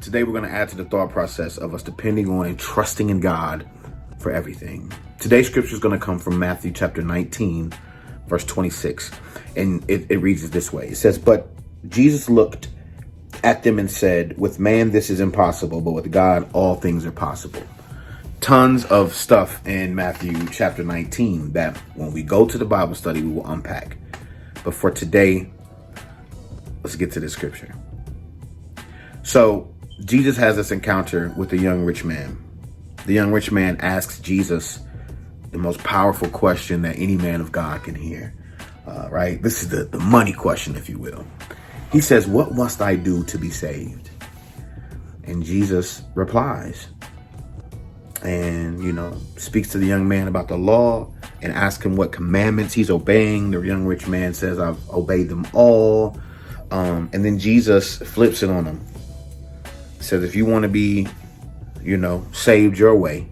today we're going to add to the thought process of us depending on and trusting in God for everything. Today's scripture is going to come from Matthew chapter 19, verse 26. And it reads this way. It says, "But Jesus looked at them and said, with man this is impossible, but with God all things are possible." Tons of stuff in Matthew chapter 19 that when we go to the Bible study, we will unpack. But for today, let's get to this scripture. So Jesus has this encounter with a young rich man. The young rich man asks Jesus the most powerful question that any man of God can hear, right? This is the money question, if you will. He says, "What must I do to be saved?" And Jesus replies and, speaks to the young man about the law and asks him what commandments he's obeying. The young rich man says, "I've obeyed them all." And then Jesus flips it on him. He says, if you want to be, saved your way,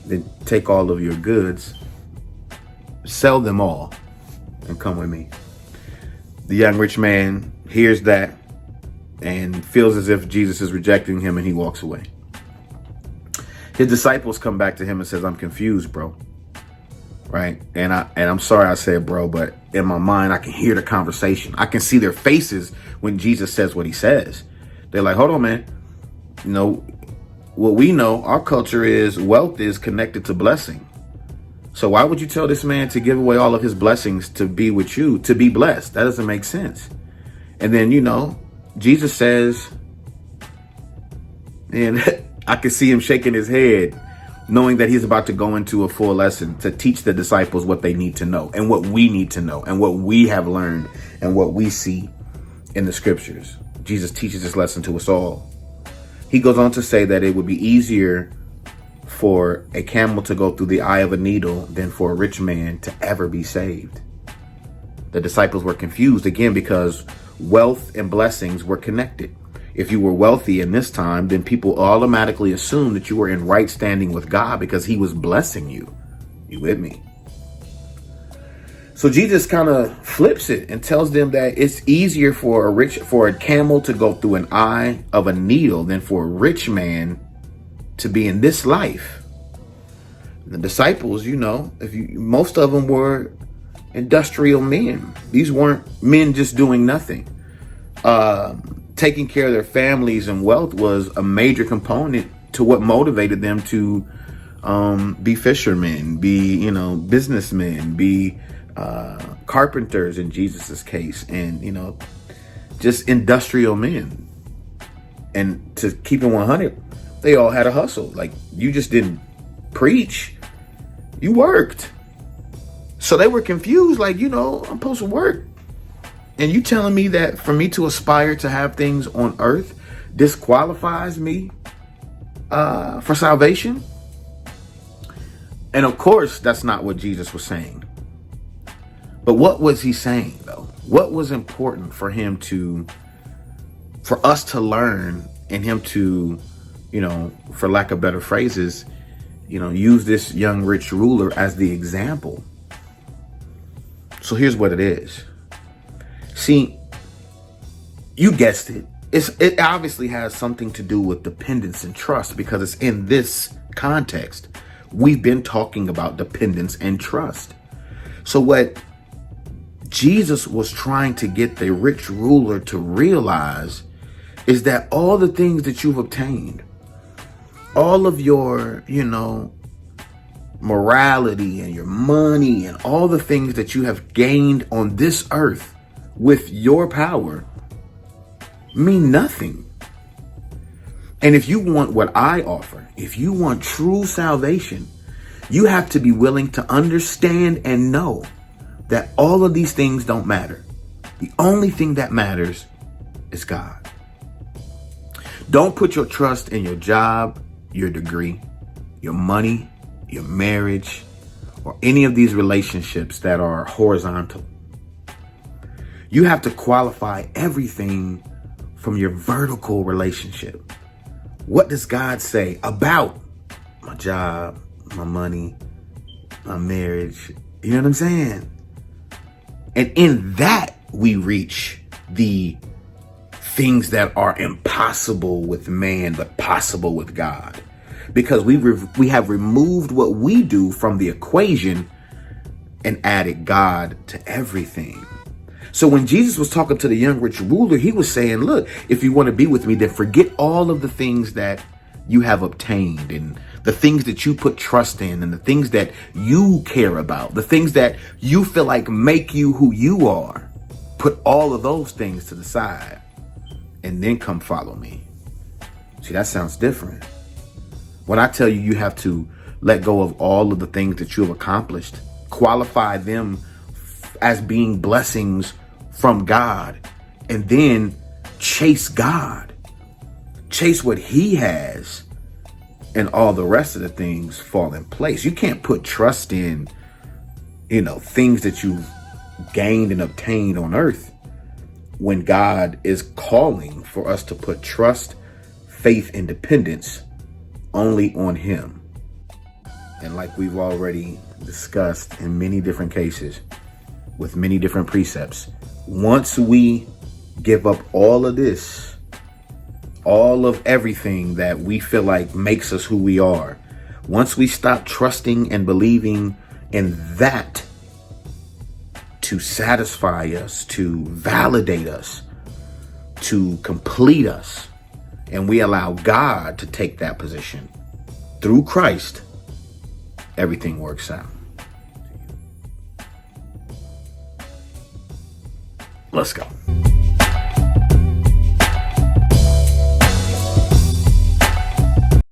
then take all of your goods, sell them all, and come with me. The young rich man hears that and feels as if Jesus is rejecting him, and he walks away. His disciples come back to him and says, "I'm confused, bro." Right? And I'm sorry I said bro, but in my mind, I can hear the conversation. I can see their faces when Jesus says what he says. They're like, hold on, man. What we know, our culture is wealth is connected to blessing. So why would you tell this man to give away all of his blessings to be with you, to be blessed? That doesn't make sense. And then, Jesus says, and I can see him shaking his head, knowing that he's about to go into a full lesson to teach the disciples what they need to know and what we need to know and what we have learned and what we see in the scriptures. Jesus teaches this lesson to us all. He goes on to say that it would be easier for a camel to go through the eye of a needle than for a rich man to ever be saved. The disciples were confused again because wealth and blessings were connected. If you were wealthy in this time, then people automatically assumed that you were in right standing with God because he was blessing you. You with me? So Jesus kind of flips it and tells them that it's easier for a camel to go through an eye of a needle than for a rich man to be in this life. The disciples, most of them were industrial men. These weren't men just doing nothing. Taking care of their families and wealth was a major component to what motivated them to be fishermen, be, businessmen, be carpenters in Jesus's case, and, just industrial men. And to keep it 100, they all had a hustle. Like, you just didn't preach, you worked. So they were confused, like, I'm supposed to work. And you telling me that for me to aspire to have things on earth disqualifies me for salvation? And of course, that's not what Jesus was saying. But what was he saying, though? What was important for us to learn, and him to, for lack of better phrases, use this young rich ruler as the example? So here's what it is. See, you guessed it. It obviously has something to do with dependence and trust, because it's in this context. We've been talking about dependence and trust. So what Jesus was trying to get the rich ruler to realize is that all the things that you've obtained, all of your, morality and your money and all the things that you have gained on this earth with your power mean nothing. And if you want what I offer, if you want true salvation, you have to be willing to understand and know that all of these things don't matter. The only thing that matters is God. Don't put your trust in your job, your degree, your money, your marriage, or any of these relationships that are horizontal. You have to qualify everything from your vertical relationship. What does God say about my job, my money, my marriage? You know what I'm saying? And in that, we reach the things that are impossible with man, but possible with God. Because we have removed what we do from the equation and added God to everything. So when Jesus was talking to the young rich ruler, he was saying, look, if you want to be with me, then forget all of the things that you have obtained and the things that you put trust in and the things that you care about, the things that you feel like make you who you are. Put all of those things to the side and then come follow me. See, that sounds different. When I tell you, you have to let go of all of the things that you have accomplished, qualify them as being blessings from God, and then chase God, chase what he has, and all the rest of the things fall in place. You can't put trust in, things that you've gained and obtained on earth when God is calling for us to put trust, faith, and dependence only on him. And like we've already discussed in many different cases with many different precepts, once we give up all of this, all of everything that we feel like makes us who we are, once we stop trusting and believing in that to satisfy us, to validate us, to complete us, and we allow God to take that position through Christ, everything works out. Let's go.